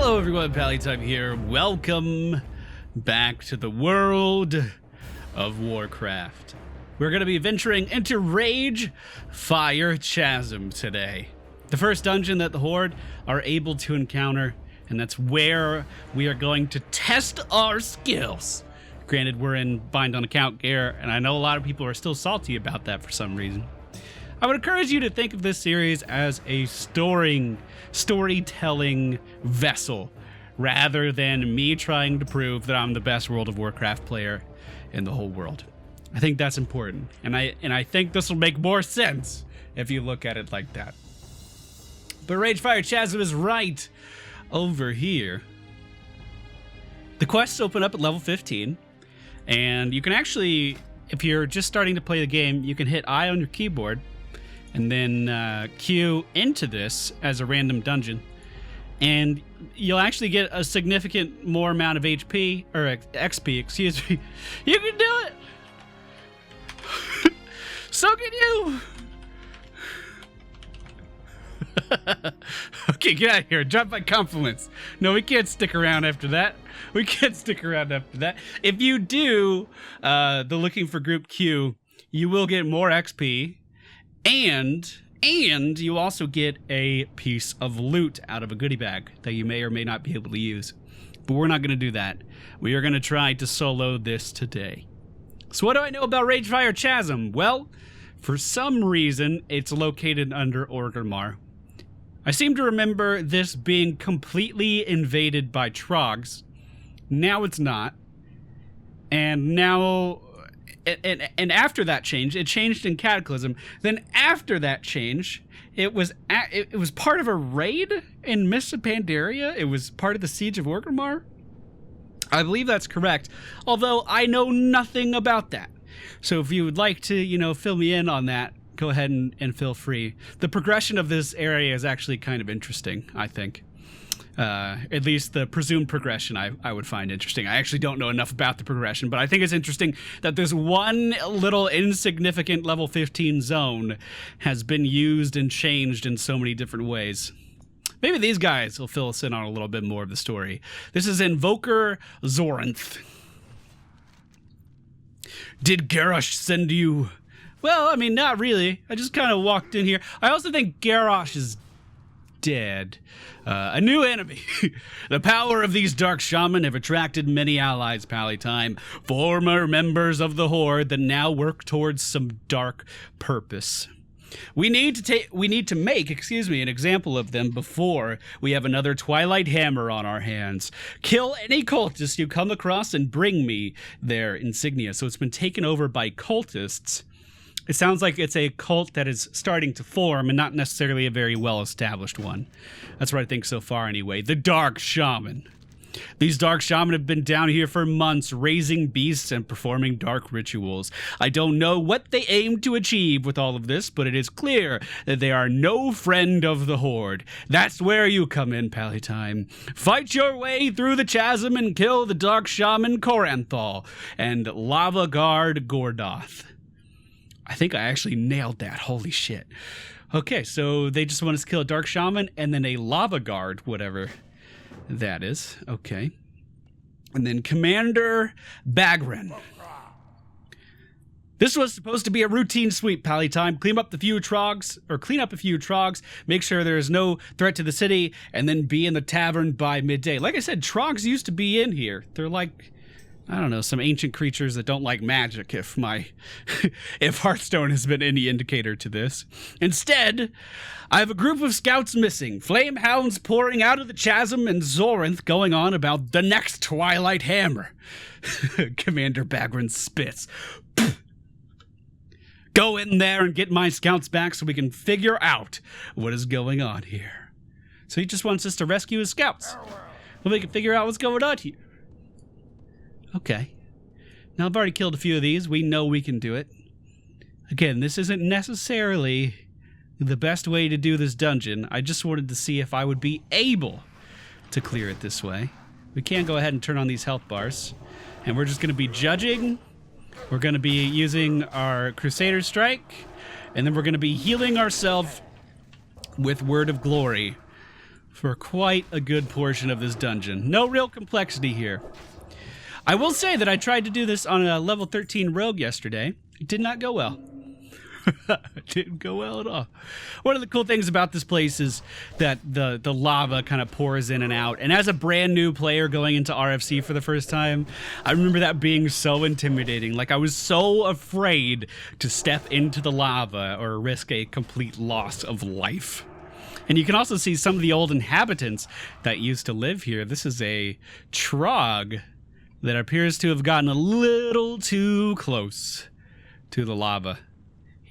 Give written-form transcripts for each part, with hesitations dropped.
Hello everyone, Pallytime here. Welcome back to the World of Warcraft. We're going to be venturing into Ragefire Chasm today. The first dungeon that the Horde are able to encounter, and that's where we are going to test our skills. Granted, we're in bind on account gear, and I know a lot of people are still salty about that for some reason. I would encourage you to think of this series as a storytelling vessel, rather than me trying to prove that I'm the best World of Warcraft player in the whole world. I think that's important, and I think this will make more sense if you look at it like that. But Ragefire Chasm is right over here. The quests open up at level 15, and you can actually, if you're just starting to play the game, you can hit I on your keyboard and then queue into this as a random dungeon, and you'll actually get a significant more amount of HP, or XP, excuse me. You can do it! So can you! Okay, get out of here. Drop my compliments. No, we can't stick around after that. We can't stick around after that. If you do the looking for group queue, you will get more XP, and you also get a piece of loot out of a goodie bag that you may or may not be able to use. But we're not going to do that. We are going to try to solo this today. So what do I know about Ragefire Chasm? Well, for some reason, it's located under Orgrimmar. I seem to remember this being completely invaded by Trogs. Now it's not. And now... And after that change, it changed in Cataclysm. Then after that change, it was part of a raid in Mists of Pandaria. It was part of the Siege of Orgrimmar. I believe that's correct, although I know nothing about that. So if you would like to, fill me in on that, go ahead and feel free. The progression of this area is actually kind of interesting, I think. At least the presumed progression I would find interesting. I actually don't know enough about the progression, but I think it's interesting that this one little insignificant level 15 zone has been used and changed in so many different ways. Maybe these guys will fill us in on a little bit more of the story. This is Invoker Zorinth. Did Garrosh send you? Well, I mean, not really. I just kind of walked in here. I also think Garrosh is dead. A new enemy. The power of these dark shaman have attracted many allies, Pallytime, former members of the Horde that now work towards some dark purpose. We need to make an example of them before we have another Twilight Hammer on our hands. Kill any cultist you come across and bring me their insignia. So it's been taken over by cultists. It sounds like it's a cult that is starting to form and not necessarily a very well-established one. That's what I think so far anyway. The Dark Shaman. These Dark Shaman have been down here for months, raising beasts and performing dark rituals. I don't know what they aim to achieve with all of this, but it is clear that they are no friend of the Horde. That's where you come in, Pallytime. Fight your way through the chasm and kill the Dark Shaman Corenthal and Lava Guard Gordoth. I think I actually nailed that. Holy shit. Okay, so they just want us to kill a Dark Shaman and then a Lava Guard, whatever that is. Okay. And then Commander Bagran. This was supposed to be a routine sweep, Pallytime. Clean up a few trogs, make sure there is no threat to the city, and then be in the tavern by midday. Like I said, trogs used to be in here. They're like, I don't know, some ancient creatures that don't like magic, if Hearthstone has been any indicator to this. Instead, I have a group of scouts missing, flame hounds pouring out of the chasm, and Zorinth going on about the next Twilight Hammer. Commander Bagran spits. Go in there and get my scouts back so we can figure out what is going on here. So he just wants us to rescue his scouts. Well, we can figure out what's going on here. Okay. Now, I've already killed a few of these. We know we can do it. Again, this isn't necessarily the best way to do this dungeon. I just wanted to see if I would be able to clear it this way. We can go ahead and turn on these health bars. And we're just going to be judging. We're going to be using our Crusader Strike. And then we're going to be healing ourselves with Word of Glory for quite a good portion of this dungeon. No real complexity here. I will say that I tried to do this on a level 13 rogue yesterday. It did not go well. It didn't go well at all. One of the cool things about this place is that the lava kind of pours in and out. And as a brand new player going into RFC for the first time, I remember that being so intimidating. Like, I was so afraid to step into the lava or risk a complete loss of life. And you can also see some of the old inhabitants that used to live here. This is a trog that appears to have gotten a little too close to the lava.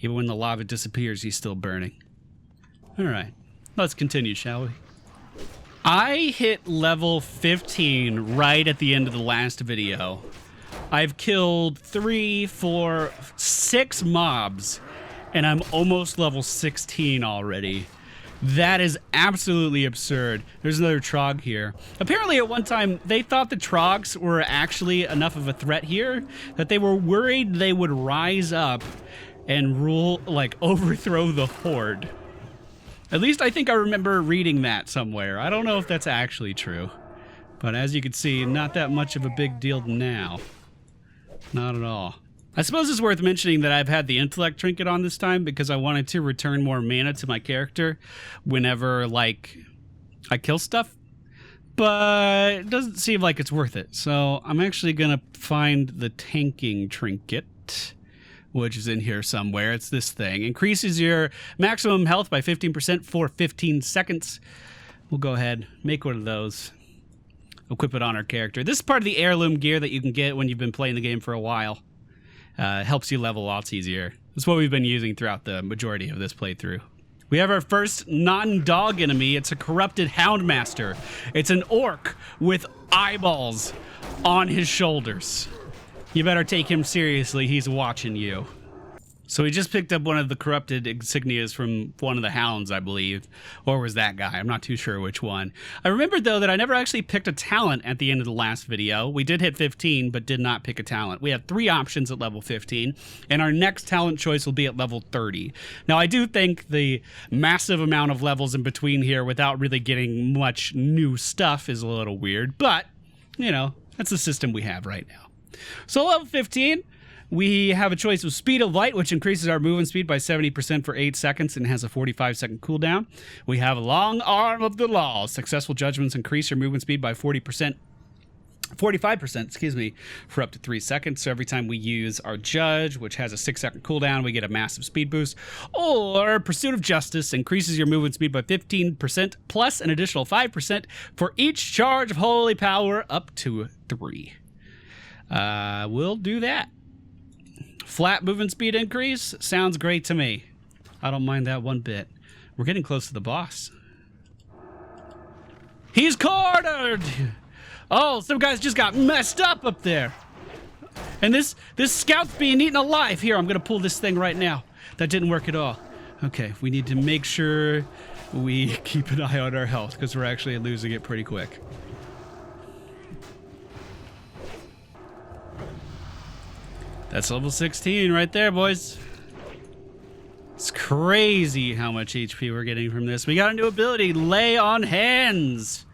Even when the lava disappears, he's still burning. All right, let's continue, shall we? I hit level 15 right at the end of the last video. I've killed 3, 4, 6 mobs, and I'm almost level 16 already. That is absolutely absurd. There's another trog here. Apparently at one time, they thought the trogs were actually enough of a threat here that they were worried they would rise up and rule, like, overthrow the horde. At least I think I remember reading that somewhere. I don't know if that's actually true. But as you can see, not that much of a big deal now. Not at all. I suppose it's worth mentioning that I've had the intellect trinket on this time because I wanted to return more mana to my character whenever, like, I kill stuff. But it doesn't seem like it's worth it. So I'm actually going to find the tanking trinket, which is in here somewhere. It's this thing. Increases your maximum health by 15% for 15 seconds. We'll go ahead, make one of those. Equip it on our character. This is part of the heirloom gear that you can get when you've been playing the game for a while. Helps you level lots easier. That's what we've been using throughout the majority of this playthrough. We have our first non-dog enemy. It's a corrupted Houndmaster. It's an orc with eyeballs on his shoulders. You better take him seriously. He's watching you. So we just picked up one of the corrupted insignias from one of the hounds, I believe. Or was that guy? I'm not too sure which one. I remembered, though, that I never actually picked a talent at the end of the last video. We did hit 15, but did not pick a talent. We have 3 options at level 15, and our next talent choice will be at level 30. Now, I do think the massive amount of levels in between here without really getting much new stuff is a little weird, but, you know, that's the system we have right now. So level 15, we have a choice of Speed of Light, which increases our movement speed by 70% for 8 seconds and has a 45-second cooldown. We have Long Arm of the Law. Successful judgments increase your movement speed by 45%, for up to 3 seconds. So every time we use our Judge, which has a 6-second cooldown, we get a massive speed boost. Or Pursuit of Justice increases your movement speed by 15% plus an additional 5% for each charge of Holy Power up to 3. We'll do that. Flat movement speed increase sounds great to me. I don't mind that one bit. We're getting close to the boss. He's cornered! Oh, some guys just got messed up there. And this scout's being eaten alive. Here, I'm going to pull this thing right now. That didn't work at all. Okay, we need to make sure we keep an eye on our health because we're actually losing it pretty quick. That's level 16 right there, boys. It's crazy how much HP we're getting from this. We got a new ability, Lay on Hands.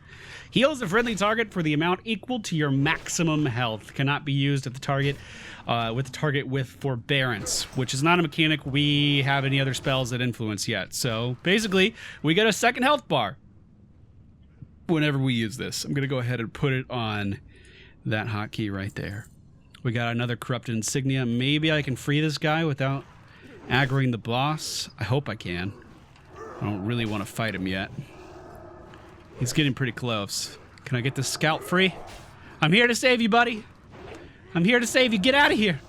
Heals a friendly target for the amount equal to your maximum health. Cannot be used at the target with forbearance, which is not a mechanic we have any other spells that influence yet. So basically, we get a second health bar whenever we use this. I'm going to go ahead and put it on that hotkey right there. We got another corrupted insignia. Maybe I can free this guy without aggroing the boss. I hope I can. I don't really want to fight him yet. He's getting pretty close. Can I get this scout free? I'm here to save you, buddy. I'm here to save you. Get out of here.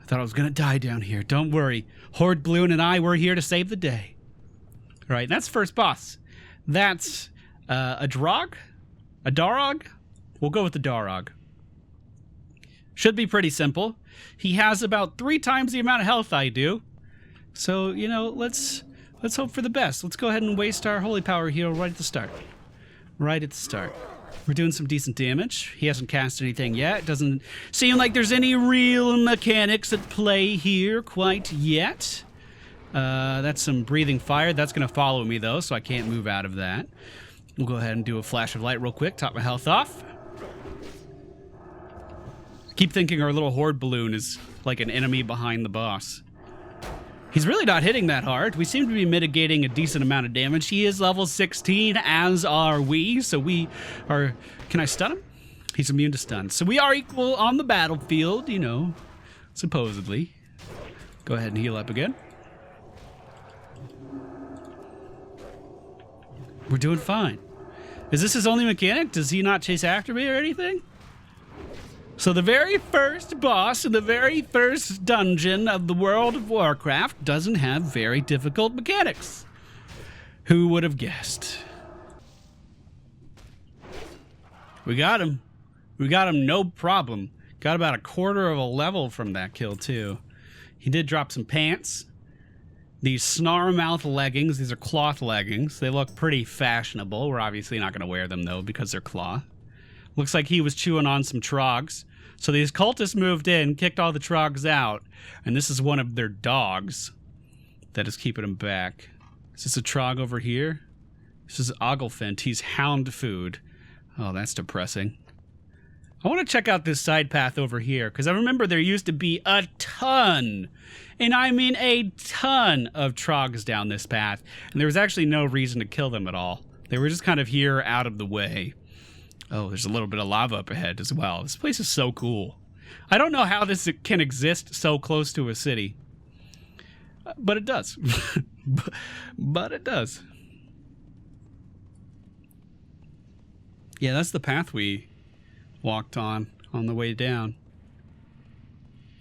I thought I was going to die down here. Don't worry. Horde Bloon and I were here to save the day. All right, that's first boss. That's a Drog? A Darog? We'll go with the Darog. Should be pretty simple. He has about 3 times the amount of health I do. So, you know, let's hope for the best. Let's go ahead and waste our Holy Power heal right at the start. Right at the start. We're doing some decent damage. He hasn't cast anything yet. It doesn't seem like there's any real mechanics at play here quite yet. That's some breathing fire. That's going to follow me, though, so I can't move out of that. We'll go ahead and do a flash of light real quick, top my health off. Keep thinking our little horde balloon is like an enemy behind the boss. He's really not hitting that hard. We seem to be mitigating a decent amount of damage. He is level 16, as are we. So we are... Can I stun him? He's immune to stun. So we are equal on the battlefield, you know, supposedly. Go ahead and heal up again. We're doing fine. Is this his only mechanic? Does he not chase after me or anything? So the very first boss in the very first dungeon of the World of Warcraft doesn't have very difficult mechanics. Who would have guessed? We got him. We got him no problem. Got about a quarter of a level from that kill too. He did drop some pants. These snarmouth leggings, these are cloth leggings. They look pretty fashionable. We're obviously not going to wear them though because they're cloth. Looks like he was chewing on some trogs. So these cultists moved in, kicked all the trogs out, and this is one of their dogs that is keeping them back. Is this a trog over here? This is Ogglefant. He's hound food. Oh, that's depressing. I want to check out this side path over here, because I remember there used to be a ton, and I mean a ton of trogs down this path, and there was actually no reason to kill them at all. They were just kind of here out of the way. Oh, there's a little bit of lava up ahead as well. This place is so cool. I don't know how this can exist so close to a city. But it does. But it does. Yeah, that's the path we walked on the way down.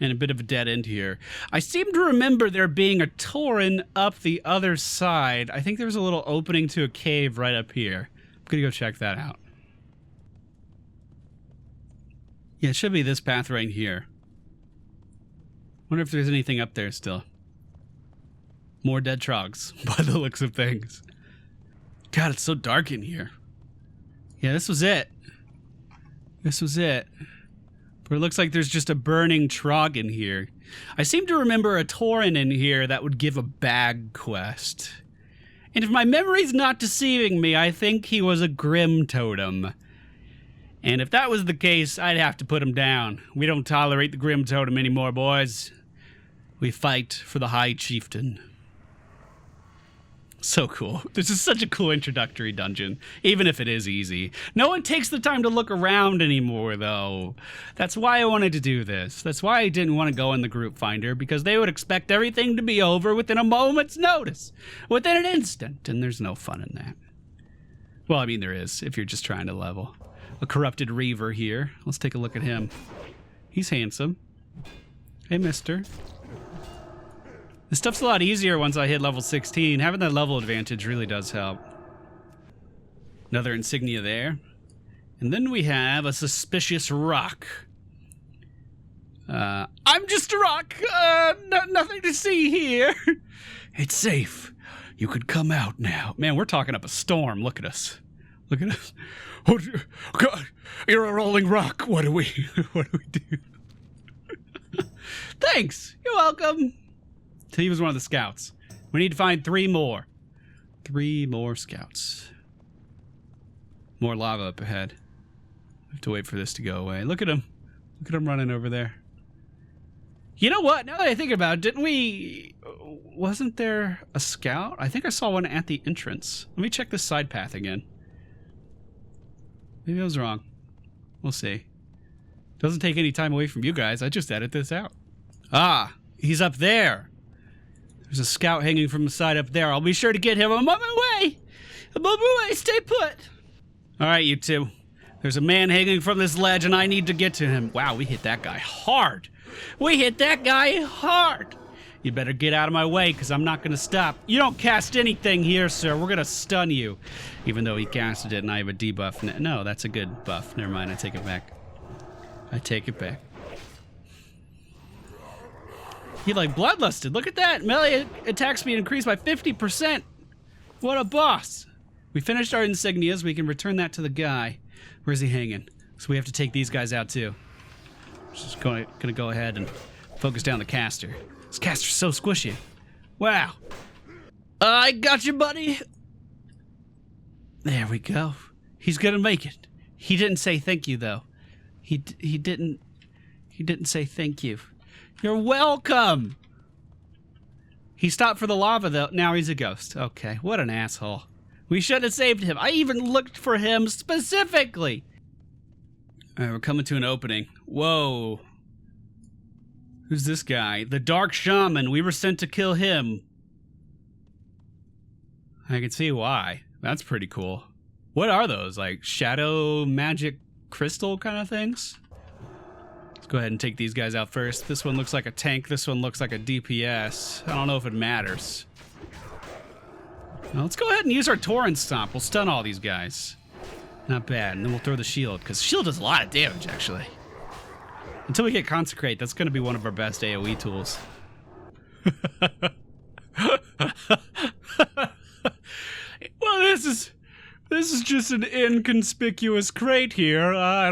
And a bit of a dead end here. I seem to remember there being a Tauren up the other side. I think there's a little opening to a cave right up here. I'm going to go check that out. Yeah, it should be this path right here. Wonder if there's anything up there still. More dead trogs, by the looks of things. God, it's so dark in here. Yeah, this was it. This was it. But it looks like there's just a burning trog in here. I seem to remember a Tauren in here that would give a bag quest. And if my memory's not deceiving me, I think he was a Grim Totem. And if that was the case, I'd have to put him down. We don't tolerate the Grim Totem anymore, boys. We fight for the High Chieftain. So cool. This is such a cool introductory dungeon, even if it is easy. No one takes the time to look around anymore, though. That's why I wanted to do this. That's why I didn't want to go in the group finder, because they would expect everything to be over within a moment's notice, within an instant, and there's no fun in that. Well, I mean, there is, if you're just trying to level. A corrupted Reaver here. Let's take a look at him. He's handsome. Hey, mister. This stuff's a lot easier once I hit level 16. Having that level advantage really does help. Another insignia there. And then we have a suspicious rock. I'm just a rock. Nothing to see here. It's safe. You could come out now. Man, we're talking up a storm. Look at us. Look at us. Oh, God, you're a rolling rock. What do we do? Thanks. You're welcome. He was one of the scouts. We need to find 3 more. 3 more scouts. More lava up ahead. We have to wait for this to go away. Look at him. Look at him running over there. You know what? Now that I think about it, didn't we... Wasn't there a scout? I think I saw one at the entrance. Let me check this side path again. Maybe I was wrong. We'll see. Doesn't take any time away from you guys. I just edit this out. Ah, he's up there. There's a scout hanging from the side up there. I'll be sure to get him. I'm on my way. I'm on my way. Stay put. All right, you two. There's a man hanging from this ledge, and I need to get to him. Wow, we hit that guy hard. We hit that guy hard. You better get out of my way, because I'm not going to stop. You don't cast anything here, sir. We're going to stun you. Even though he casted it, and I have a debuff. No, that's a good buff. Never mind, I take it back. I take it back. He, like, bloodlusted. Look at that. Melee attack speed increased by 50%. What a boss. We finished our insignias. We can return that to the guy. Where's he hanging? So we have to take these guys out, too. Just going to go ahead and focus down the caster. This caster's so squishy. Wow. I got you, buddy. There we go. He's gonna make it. He didn't say thank you, though. He didn't say thank you. You're welcome! He stopped for the lava, though. Now he's a ghost. Okay, what an asshole. We should have saved him. I even looked for him specifically. All right, we're coming to an opening. Whoa. Who's this guy? The Dark Shaman. We were sent to kill him. I can see why. That's pretty cool. What are those? Like shadow magic crystal kind of things? Let's go ahead and take these guys out first. This one looks like a tank. This one looks like a DPS. I don't know if it matters. Well, let's go ahead and use our Tauren Stomp. We'll stun all these guys. Not bad. And then we'll throw the shield, because shield does a lot of damage, actually. Until we get Consecrate, that's going to be one of our best AoE tools. Well, this is just an inconspicuous crate here. I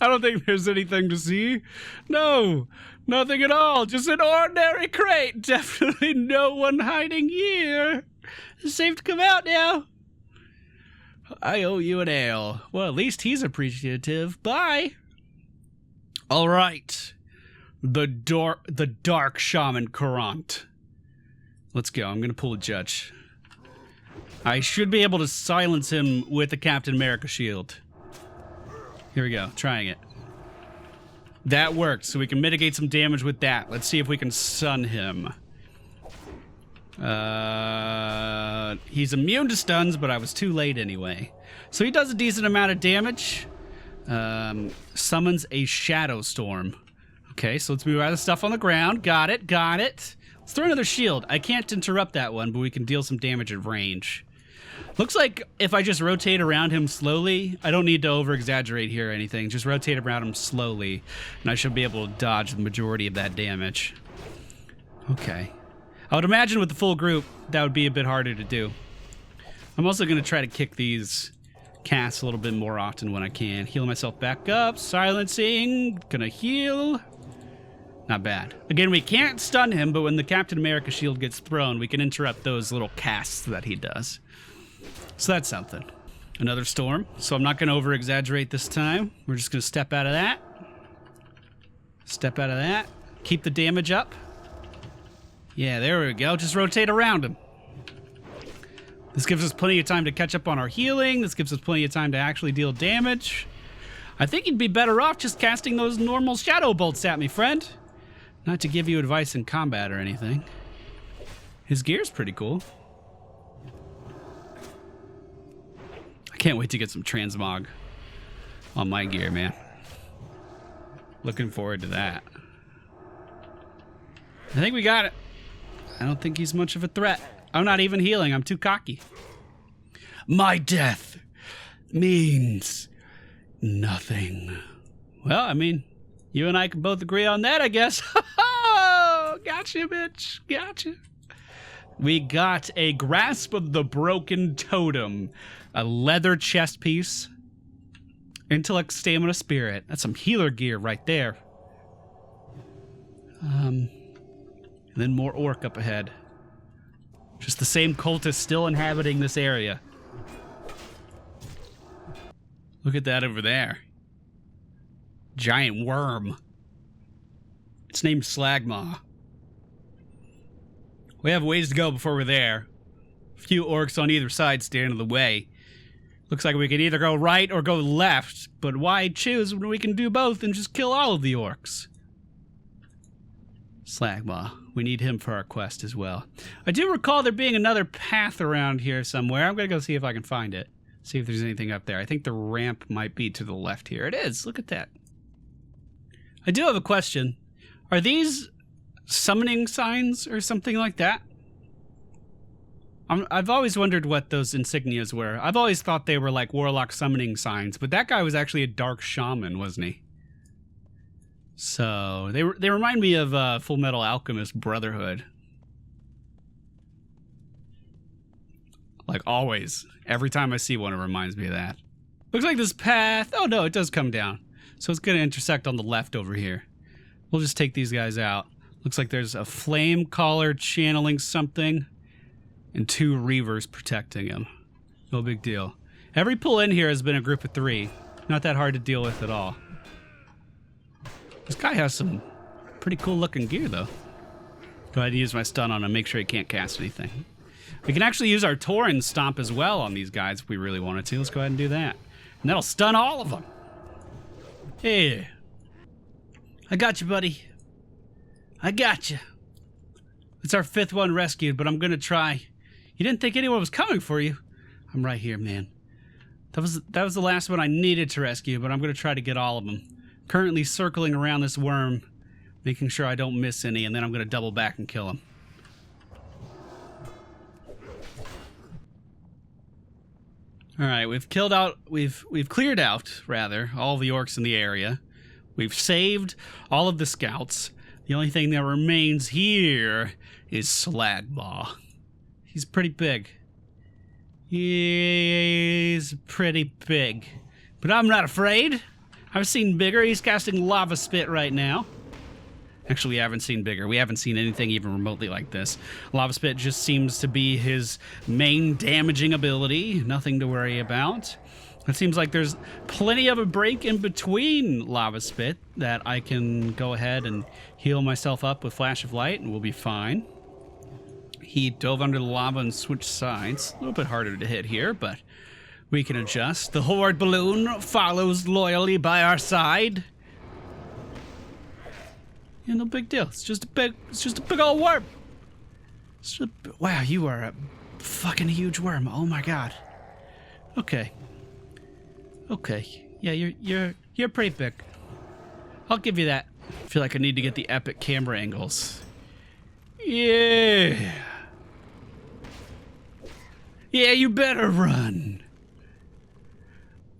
don't think there's anything to see. No, nothing at all. Just an ordinary crate. Definitely no one hiding here. It's safe to come out now. I owe you an ale. Well, at least he's appreciative. Bye. All right. The Dark Shaman Corenthal. Let's go. I'm going to pull a judge. I should be able to silence him with the Captain America shield. Here we go. Trying it. That worked, so we can mitigate some damage with that. Let's see if we can stun him. He's immune to stuns, but I was too late anyway. So he does a decent amount of damage. Summons a Shadow Storm. Okay, so let's move out of the stuff on the ground. Got it, got it. Let's throw another shield. I can't interrupt that one, but we can deal some damage at range. Looks like if I just rotate around him slowly, I don't need to over-exaggerate here or anything. Just rotate around him slowly, and I should be able to dodge the majority of that damage. Okay. I would imagine with the full group, that would be a bit harder to do. I'm also going to try to kick these casts a little bit more often when I can. Heal myself back up. Silencing. Gonna heal. Not bad. Again, we can't stun him, but when the Captain America shield gets thrown, we can interrupt those little casts that he does. So that's something. Another storm. So I'm not going to over-exaggerate this time. We're just going to step out of that. Step out of that. Keep the damage up. Yeah, there we go. Just rotate around him. This gives us plenty of time to catch up on our healing. This gives us plenty of time to actually deal damage. I think you'd be better off just casting those normal shadow bolts at me, friend. Not to give you advice in combat or anything. His gear's pretty cool. I can't wait to get some transmog on my gear, man. Looking forward to that. I think we got it. I don't think he's much of a threat. I'm not even healing. I'm too cocky. My death means nothing. Well, I mean, you and I can both agree on that, I guess. Gotcha, bitch. Gotcha. We got a Grasp of the Broken Totem. A leather chest piece. Intellect, Stamina, Spirit. That's some healer gear right there. And then more orc up ahead. Just the same cultist still inhabiting this area. Look at that over there. Giant worm. It's named Slagmaw. We have ways to go before we're there. A few orcs on either side stand in the way. Looks like we can either go right or go left, but why choose when we can do both and just kill all of the orcs? Slagmaw. We need him for our quest as well. I do recall there being another path around here somewhere. I'm going to go see if I can find it. See if there's anything up there. I think the ramp might be to the left here. It is. Look at that. I do have a question. Are these summoning signs or something like that? I've always wondered what those insignias were. I've always thought they were like warlock summoning signs, but that guy was actually a dark shaman, wasn't he? So they remind me of Full Metal Alchemist Brotherhood. Like always. Every time I see one, it reminds me of that. Looks like this path... Oh no, it does come down. So it's going to intersect on the left over here. We'll just take these guys out. Looks like there's a flame caller channeling something. and 2 Reavers protecting him. No big deal. Every pull in here has been a group of 3. Not that hard to deal with at all. This guy has some pretty cool looking gear though. Go ahead and use my stun on him, make sure he can't cast anything. We can actually use our Tauren stomp as well on these guys if we really wanted to. Let's go ahead and do that. And that'll stun all of them. Hey. I got you, buddy. I got you. It's our 5th one rescued, but I'm gonna try. You didn't think anyone was coming for you? I'm right here, man. That was the last one I needed to rescue, but I'm gonna try to get all of them. Currently circling around this worm, making sure I don't miss any, and then I'm gonna double back and kill him. All right, we've cleared out all the orcs in the area. We've saved all of the scouts. The only thing that remains here is Slaglag. He's pretty big. He's pretty big. But I'm not afraid. I've seen bigger. He's casting Lava Spit right now. Actually, we haven't seen bigger. We haven't seen anything even remotely like this. Lava Spit just seems to be his main damaging ability. Nothing to worry about. It seems like there's plenty of a break in between Lava Spit that I can go ahead and heal myself up with Flash of Light and we'll be fine. He dove under the lava and switched sides. A little bit harder to hit here, but we can adjust. The Horde Balloon follows loyally by our side. Yeah, no big deal. It's just a big old worm. Wow, you are a fucking huge worm. Oh my god. Okay. Okay. Yeah, you're pretty big. I'll give you that. I feel like I need to get the epic camera angles. Yeah. Yeah, you better run.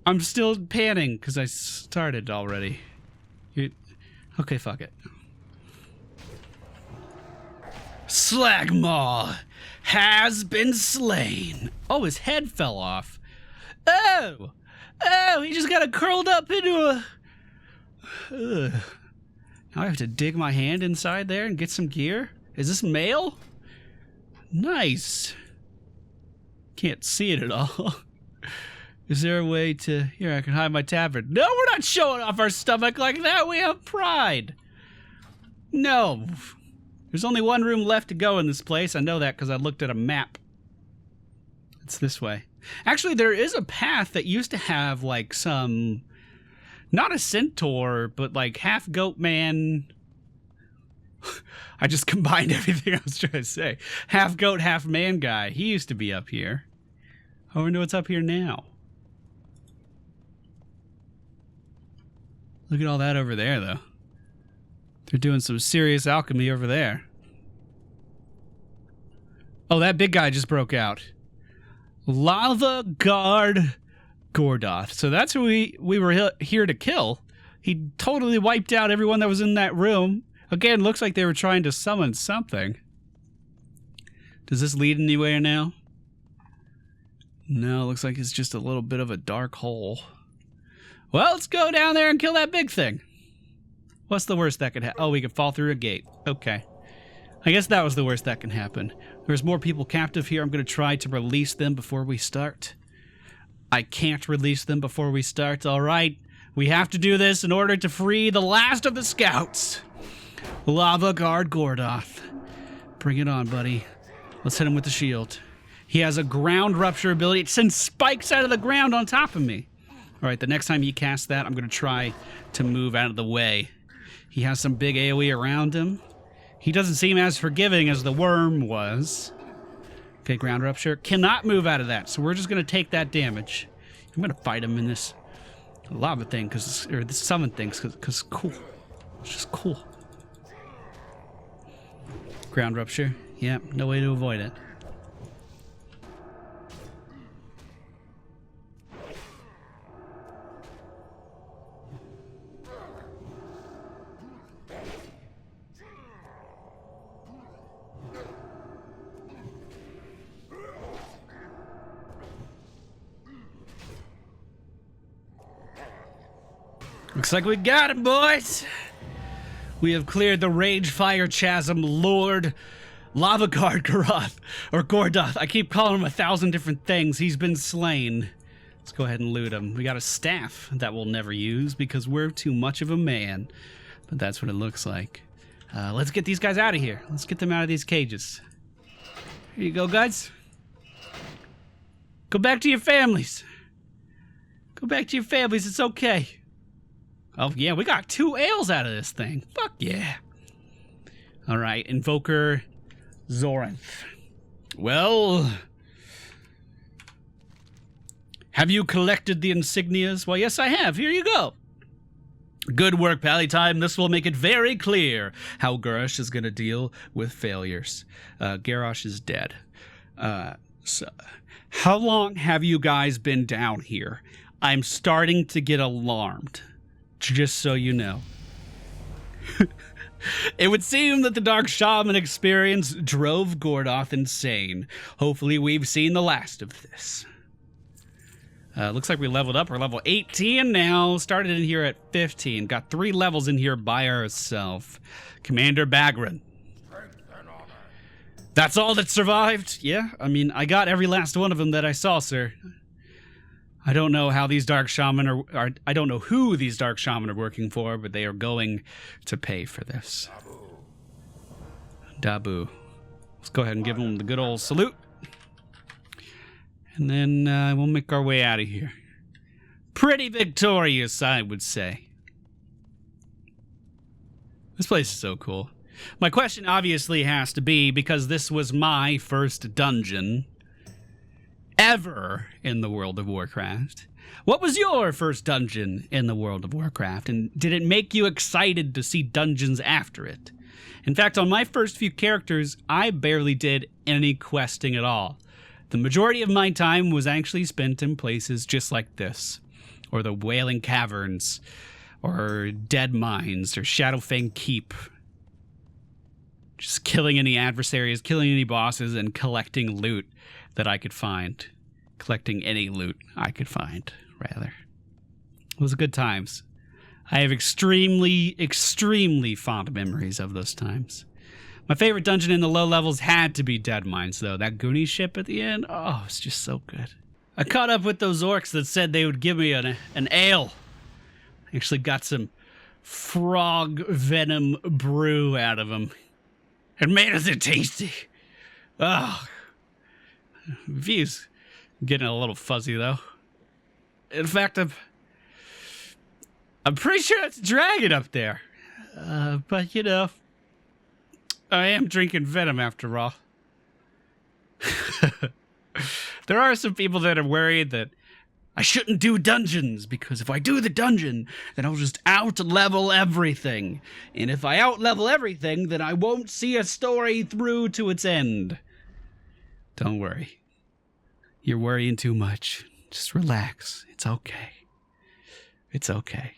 I'm still panning because I started already. Okay, fuck it. Slagmaw has been slain. Oh, his head fell off. Oh, he just got curled up into a... Now I have to dig my hand inside there and get some gear. Is this mail? Nice. Can't see it at all. Is there a way to... Here, I can hide my tavern. No, we're not showing off our stomach like that. We have pride. No. There's only one room left to go in this place. I know that because I looked at a map. It's this way. Actually, there is a path that used to have, like, some... Not a centaur, but, like, half goat man... I just combined everything I was trying to say. Half goat, half man guy. He used to be up here. I wonder what's up here now. Look at all that over there, though. They're doing some serious alchemy over there. Oh, that big guy just broke out. Lava Guard Gordo. So that's who we were here to kill. He totally wiped out everyone that was in that room. Again, looks like they were trying to summon something. Does this lead anywhere now? No, looks like it's just a little bit of a dark hole. Well, let's go down there and kill that big thing. What's the worst that could happen? Oh, we could fall through a gate. Okay. I guess that was the worst that can happen. There's more people captive here. I'm going to try to release them before we start. I can't release them before we start. All right. We have to do this in order to free the last of the scouts. Lava Guard Gordo. Bring it on, buddy. Let's hit him with the shield. He has a ground rupture ability. It sends spikes out of the ground on top of me. All right, the next time he casts that, I'm going to try to move out of the way. He has some big AoE around him. He doesn't seem as forgiving as the worm was. Okay, ground rupture. Cannot move out of that, so we're just going to take that damage. I'm going to fight him in this lava thing, or this summon thing, because cool. It's just cool. Ground rupture. Yep, no way to avoid it. Looks like we got him, boys. We have cleared the Ragefire Chasm. Lord Lava Guard Garoth, or Gordoth. I keep calling him 1,000 different things. He's been slain. Let's go ahead and loot him. We got a staff that we'll never use because we're too much of a man. But that's what it looks like. Let's get these guys out of here. Let's get them out of these cages. Here you go, guys. Go back to your families. Go back to your families. It's okay. Oh, yeah, we got 2 ales out of this thing. Fuck yeah. All right, Invoker Zoranth. Well, have you collected the insignias? Well, yes, I have. Here you go. Good work, Pallytime. This will make it very clear how Garrosh is going to deal with failures. Garrosh is dead. So, how long have you guys been down here? I'm starting to get alarmed, just so you know. It would seem that the Dark Shaman experience drove Gordoth insane. Hopefully we've seen the last of this. Looks like we leveled up. We're level 18 now. Started in here at 15. Got 3 levels in here by ourselves. Commander Bagran. That's all that survived? Yeah, I mean, I got every last one of them that I saw, sir. I don't know how these Dark Shaman are I don't know who these Dark Shaman are working for, but they are going to pay for this. Dabu. Let's go ahead and give them the good old salute. And then we'll make our way out of here. Pretty victorious, I would say. This place is so cool. My question obviously has to be, because this was my first dungeon ever in the World of Warcraft. What was your first dungeon in the World of Warcraft? And did it make you excited to see dungeons after it? In fact, on my first few characters, I barely did any questing at all. The majority of my time was actually spent in places just like this, or the Wailing Caverns, or Dead Mines, or Shadowfang Keep. Just killing any adversaries, killing any bosses, and collecting loot that I could find. Collecting any loot I could find, rather. It was good times. I have extremely, extremely fond memories of those times. My favorite dungeon in the low levels had to be Dead Mines, though. That Goonie ship at the end, oh, it's just so good. I caught up with those orcs that said they would give me an ale. I actually got some frog venom brew out of them. It made it tasty. Oh, view's getting a little fuzzy, though. In fact, I'm pretty sure it's a dragon up there. But, you know, I am drinking venom after all. There are some people that are worried that I shouldn't do dungeons, because if I do the dungeon, then I'll just out-level everything. And if I out-level everything, then I won't see a story through to its end. Don't worry. You're worrying too much. Just relax. It's okay. It's okay.